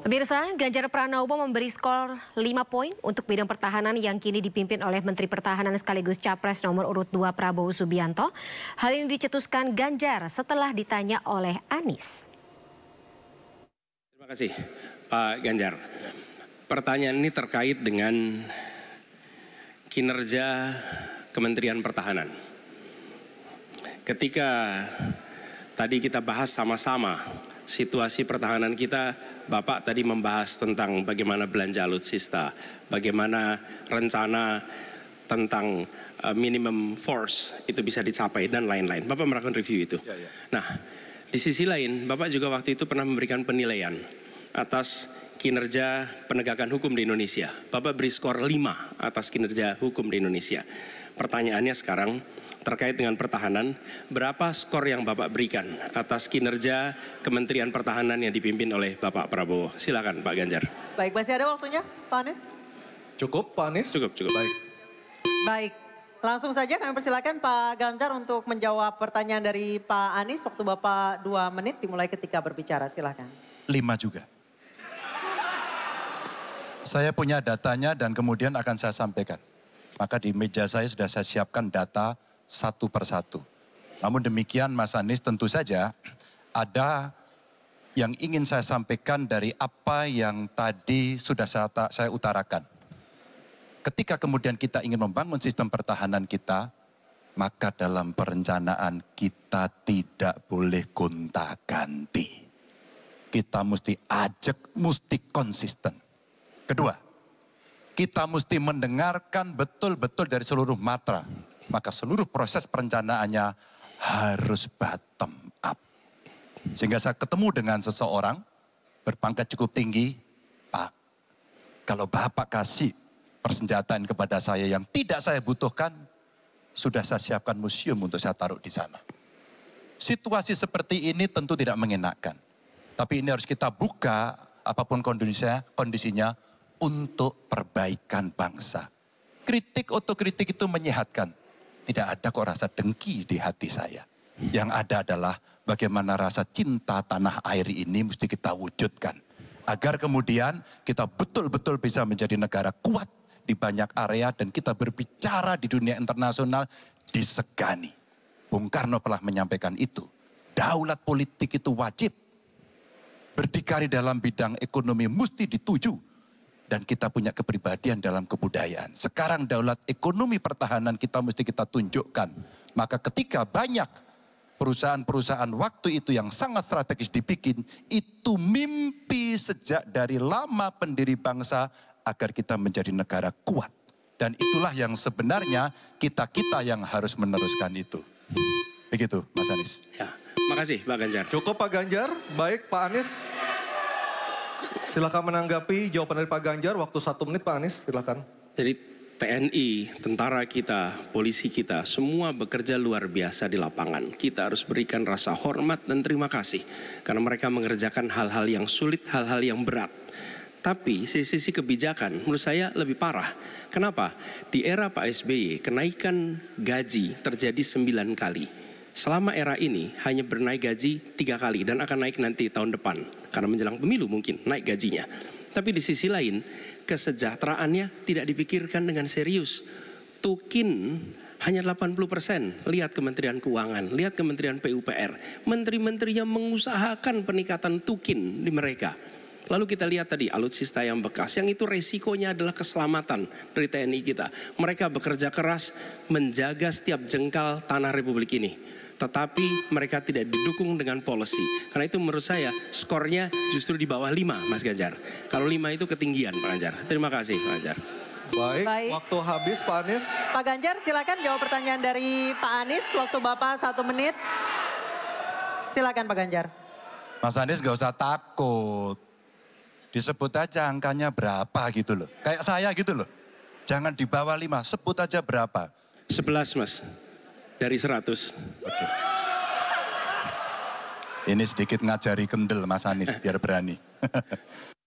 Pemirsa, Ganjar Pranowo memberi skor 5 poin untuk bidang pertahanan yang kini dipimpin oleh Menteri Pertahanan sekaligus Capres nomor urut 2 Prabowo Subianto. Hal ini dicetuskan Ganjar setelah ditanya oleh Anies. Terima kasih Pak Ganjar. Pertanyaan ini terkait dengan kinerja Kementerian Pertahanan. Ketika tadi kita bahas sama-sama situasi pertahanan kita, Bapak tadi membahas tentang bagaimana belanja alutsista, bagaimana rencana tentang minimum force itu bisa dicapai dan lain-lain. Bapak melakukan review itu. Nah, di sisi lain, Bapak juga waktu itu pernah memberikan penilaian atas kinerja penegakan hukum di Indonesia. Bapak beri skor 5 atas kinerja hukum di Indonesia. Pertanyaannya sekarang terkait dengan pertahanan, berapa skor yang Bapak berikan atas kinerja Kementerian Pertahanan yang dipimpin oleh Bapak Prabowo? Silakan Pak Ganjar. Baik, masih ada waktunya Pak Anies? Cukup Pak Anies? Cukup. Baik, langsung saja kami persilakan Pak Ganjar untuk menjawab pertanyaan dari Pak Anies. Waktu Bapak 2 menit dimulai ketika berbicara, silakan. 5 juga. Saya punya datanya dan kemudian akan saya sampaikan. Maka di meja saya sudah saya siapkan data satu persatu. Namun demikian Mas Anies, tentu saja ada yang ingin saya sampaikan dari apa yang tadi sudah saya utarakan. Ketika kemudian kita ingin membangun sistem pertahanan kita, maka dalam perencanaan kita tidak boleh gonta-ganti. Kita mesti ajak, mesti konsisten. Kedua, kita mesti mendengarkan betul-betul dari seluruh matra. Maka seluruh proses perencanaannya harus bottom up. Sehingga saya ketemu dengan seseorang berpangkat cukup tinggi. Pak, kalau Bapak kasih persenjataan kepada saya yang tidak saya butuhkan, sudah saya siapkan museum untuk saya taruh di sana. Situasi seperti ini tentu tidak mengenakan. Tapi ini harus kita buka apapun kondisinya untuk perbaikan bangsa. Kritik, otokritik itu menyehatkan. Tidak ada kok rasa dengki di hati saya. Yang ada adalah bagaimana rasa cinta tanah air ini mesti kita wujudkan. Agar kemudian kita betul-betul bisa menjadi negara kuat di banyak area dan kita berbicara di dunia internasional disegani. Bung Karno telah menyampaikan itu. Daulat politik itu wajib. Berdikari dalam bidang ekonomi mesti dituju. Dan kita punya kepribadian dalam kebudayaan. Sekarang daulat ekonomi pertahanan kita mesti kita tunjukkan. Maka ketika banyak perusahaan-perusahaan waktu itu yang sangat strategis dibikin, itu mimpi sejak dari lama pendiri bangsa agar kita menjadi negara kuat. Dan itulah yang sebenarnya kita-kita yang harus meneruskan itu. Begitu Mas Anies. Ya, makasih Pak Ganjar. Cukup Pak Ganjar. Baik Pak Anies. Silakan menanggapi jawaban dari Pak Ganjar. Waktu 1 menit Pak Anies, silakan. Jadi TNI, tentara kita, polisi kita, semua bekerja luar biasa di lapangan. Kita harus berikan rasa hormat dan terima kasih. Karena mereka mengerjakan hal-hal yang sulit, hal-hal yang berat. Tapi sisi kebijakan menurut saya lebih parah. Kenapa? Di era Pak SBY, kenaikan gaji terjadi 9 kali. Selama era ini hanya bernaik gaji 3 kali dan akan naik nanti tahun depan. Karena menjelang pemilu mungkin naik gajinya. Tapi di sisi lain kesejahteraannya tidak dipikirkan dengan serius. Tukin hanya 80%. Lihat Kementerian Keuangan, lihat Kementerian PUPR. Menteri-menterinya mengusahakan peningkatan tukin di mereka. Lalu kita lihat tadi alutsista yang bekas, yang itu resikonya adalah keselamatan dari TNI kita. Mereka bekerja keras menjaga setiap jengkal tanah Republik ini. Tetapi mereka tidak didukung dengan policy. Karena itu menurut saya skornya justru di bawah 5 Mas Ganjar. Kalau 5 itu ketinggian Pak Ganjar. Terima kasih Pak Ganjar. Baik, waktu habis Pak Anies. Pak Ganjar silakan jawab pertanyaan dari Pak Anies. Waktu Bapak 1 menit. Silakan Pak Ganjar. Mas Anies gak usah takut. Disebut aja angkanya berapa gitu loh. Kayak saya gitu loh. Jangan di bawah 5, sebut aja berapa. 11 Mas. Dari 100. Oke. Ini sedikit ngajari kendel Mas Anies biar berani.